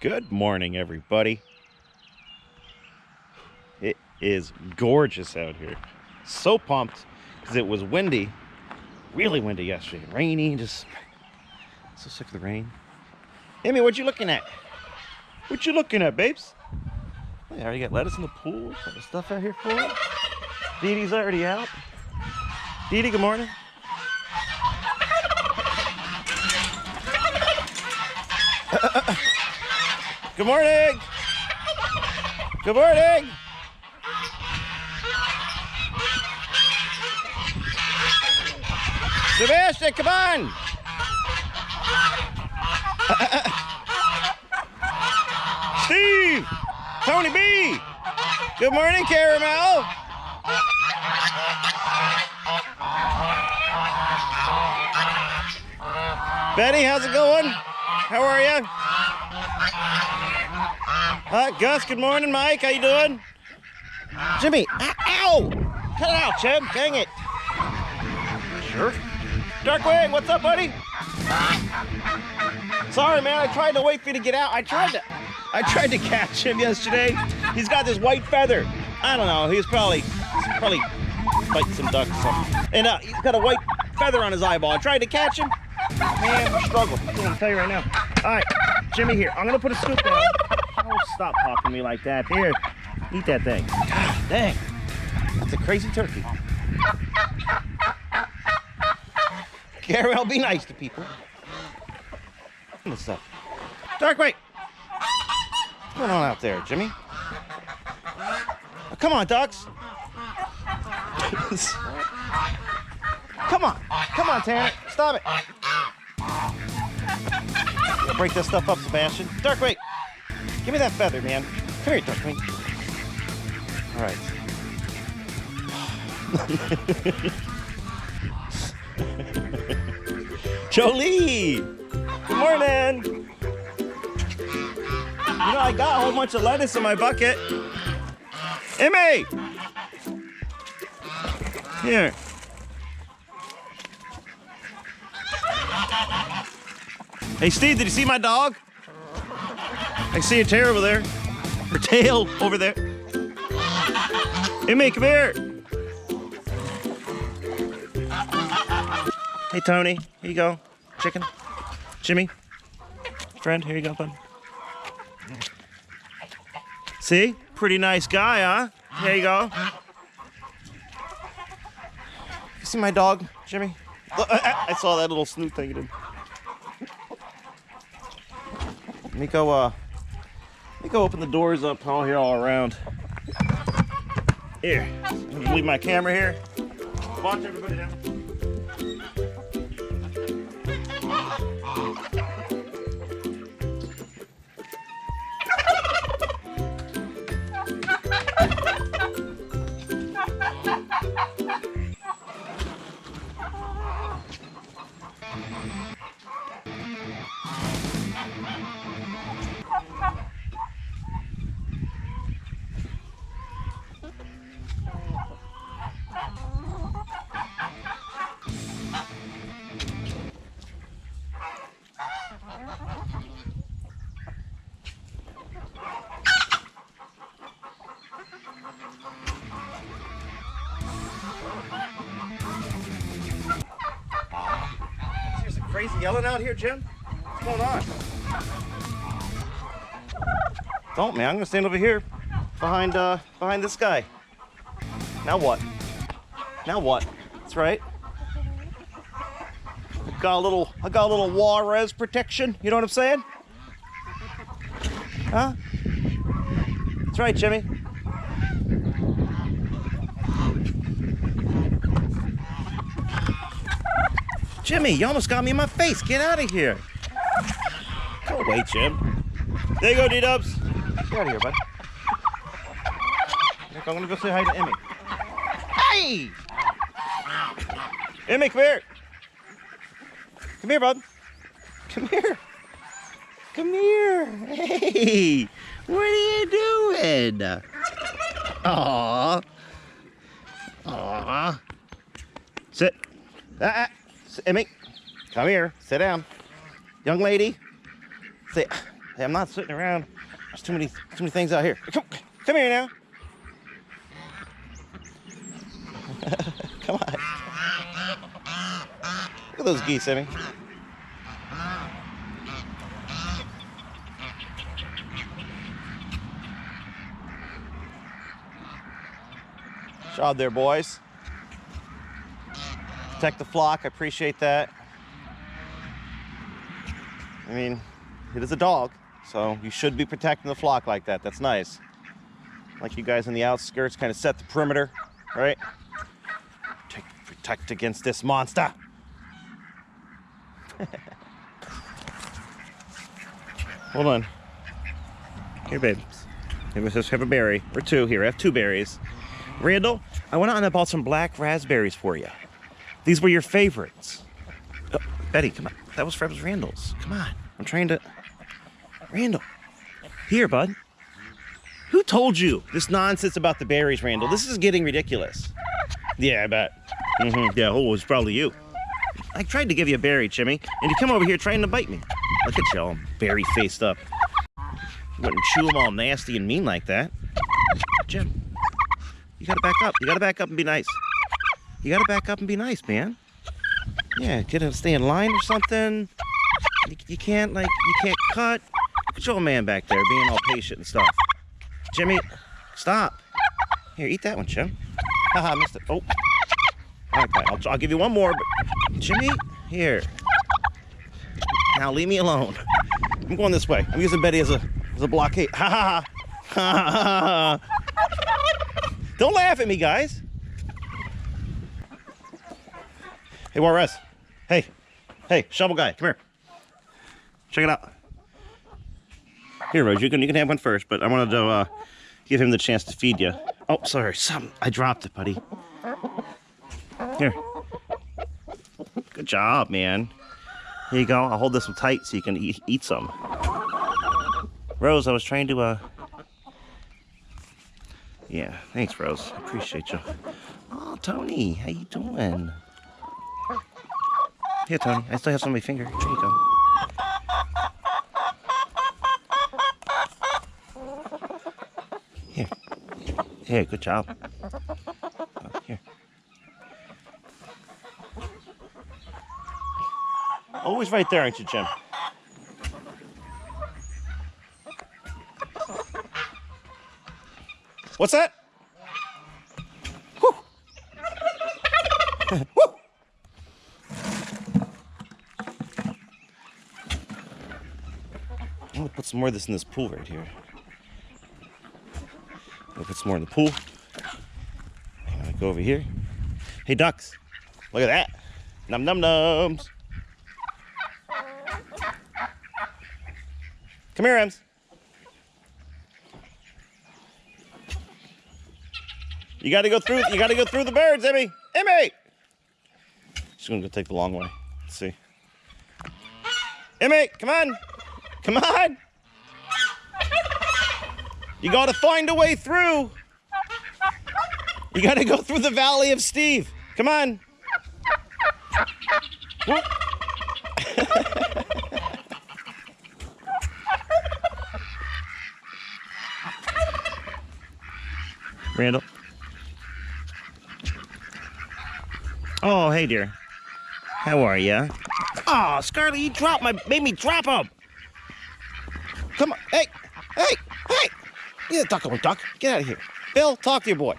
Good morning, everybody. It is gorgeous out here. So pumped because it was windy, really windy yesterday. Rainy, just so sick of the rain. Amy, what you looking at? What you looking at, babes? Oh, I already got lettuce in the pool. Got the stuff out here for it. Dee Dee's already out. Dee Dee, good morning. Good morning. Good morning. Sebastian, come on. Steve, Tony B. Good morning, Caramel. Betty, how's it going? How are you? Gus, good morning. Mike, how you doing? Jimmy, ow! Cut it out, Jim. Dang it. Sure. Darkwing, what's up, buddy? Sorry, man. I tried to wait for you to get out. I tried to catch him yesterday. He's got this white feather. I don't know. He's probably fighting some ducks or something. And he's got a white feather on his eyeball. I tried to catch him. Man, we struggled. I'm gonna tell you right now. All right, Jimmy, here. I'm gonna put a scoop down. Oh, stop talking to me like that. Here, eat that thing. God dang. That's a crazy turkey. Carol, be nice to people. What's up? Darkwing! What's going on out there, Jimmy? Oh, come on, ducks. Come on, Tanner. Stop it. Break this stuff up, Sebastian. Darkwing, give me that feather, man. Come here, Darkwing. All right. Jolie, good morning. You know, I got a whole bunch of lettuce in my bucket. Emmy! Here. Hey, Steve, did you see my dog? I see a tail over there. Her tail over there. Emmy, come here. Hey, Tony, here you go. Chicken. Jimmy, friend, here you go, bud. See? Pretty nice guy, huh? Here you go. You see my dog, Jimmy? Look, I saw that little snoot thing you did. Let me go open the doors up all here all around. Here, leave my camera here. Watch everybody down. Crazy yelling out here, Jim? What's going on? Don't, man. I'm gonna stand over here behind this guy. Now what? Now what? That's right. I got a little Juarez protection. You know what I'm saying? Huh? That's right, Jimmy. Jimmy, you almost got me in my face. Get out of here. Go away, Jim. There you go, D-Dubs. Get out of here, bud. Look, I'm going to go say hi to Emmy. Hey! Emmy, come here. Come here, bud. Come here. Come here. Hey! What are you doing? Aww. Aww. Sit. Emmy, come here. Sit down. Young lady. Say, Hey, I'm not sitting around. There's too many things out here. Come here now. Come on. Look at those geese, Emmy. Job there, boys. Protect the flock. I appreciate that. I mean, it is a dog, so you should be protecting the flock like that. That's nice. Like you guys on the outskirts kind of set the perimeter, right? Protect against this monster. Hold on. Here, babes. Maybe let's have a berry or two here. I have 2 berries. Randall, I went out and I bought some black raspberries for you. These were your favorites. Oh, Betty, come on. That was Randall's. Come on. I'm trying to... Randall. Here, bud. Who told you this nonsense about the berries, Randall? This is getting ridiculous. Yeah, I bet. Yeah, oh, it was probably you. I tried to give you a berry, Jimmy, and you come over here trying to bite me. Look at you all berry-faced up. You wouldn't chew them all nasty and mean like that. Jim, you gotta back up. You gotta back up and be nice. You gotta back up and be nice, man. Yeah, stay in line or something. You can't cut. Look at your old man back there being all patient and stuff. Jimmy, stop. Here, eat that one, Jim. Haha, missed it. Oh. Okay, I'll give you one more, but Jimmy, here. Now leave me alone. I'm going this way. I'm using Betty as a blockade. Ha ha ha. Ha ha ha. Don't laugh at me, guys. Hey, Juarez. Hey, shovel guy, come here. Check it out. Here, Rose, you can have one first, but I wanted to give him the chance to feed you. Oh, sorry, I dropped it, buddy. Here. Good job, man. Here you go. I'll hold this one tight so you can eat some. Rose, I was trying to, Yeah, thanks, Rose. I appreciate you. Oh, Tony, how you doing? Here, Tony. I still have some on my finger. Here you go. Here. Here, good job. Here. Always right there, aren't you, Jim? What's that? Woo! Woo! I'm gonna put some more of this in this pool right here. I'm gonna put some more in the pool. I'm gonna go over here. Hey, ducks, look at that. Num num nums. Come here, Ems. You gotta go through the birds, Emmy. Emmy! She's gonna go take the long way. Let's see. Emmy, come on! Come on! You gotta find a way through! You gotta go through the Valley of Steve. Come on! Randall. Oh, hey, dear. How are ya? Oh, Scarlett, you made me drop him. Come on, hey. Yeah, duck, get out of here. Bill, talk to your boy.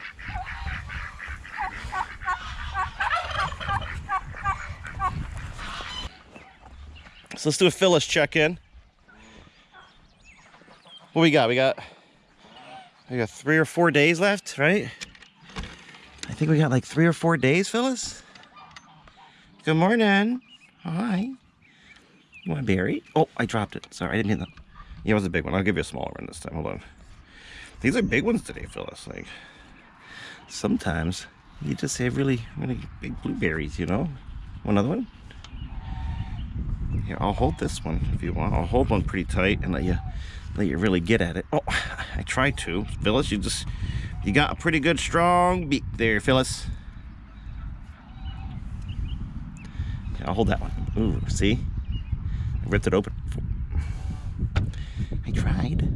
So let's do a Phyllis check-in. What we got? We got 3 or 4 days left, right? I think we got like 3 or 4 days, Phyllis. Good morning. Hi. You want a berry? Oh, I dropped it. Sorry, I didn't hit them. Yeah, it was a big one. I'll give you a smaller one this time. Hold on. These are big ones today, Phyllis. Like, sometimes you just have really, really big blueberries, you know? Want another one? Here, I'll hold this one if you want. I'll hold one pretty tight and let you really get at it. Oh, I tried to. Phyllis, you got a pretty good strong beak there, Phyllis. Okay, I'll hold that one. Ooh, see? I ripped it open. I tried.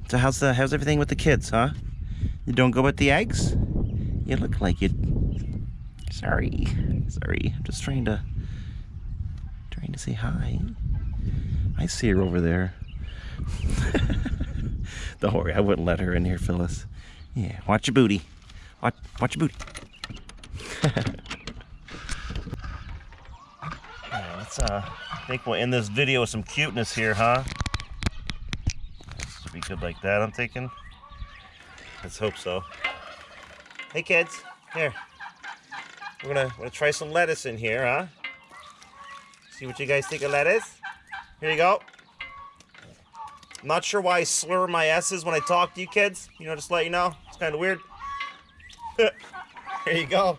So how's everything with the kids, huh? You don't go with the eggs? You look like you. Sorry. I'm just trying to say hi. I see her over there. Don't worry, I wouldn't let her in here, Phyllis. Yeah, watch your booty. Watch your booty. Yeah, let's I think we'll end this video with some cuteness here, huh? Should be good like that, I'm thinking. Let's hope so. Hey kids, here. We're gonna try some lettuce in here, huh? See what you guys think of lettuce? Here you go. I'm not sure why I slur my S's when I talk to you kids. You know, just to let you know. It's kind of weird. Here you go.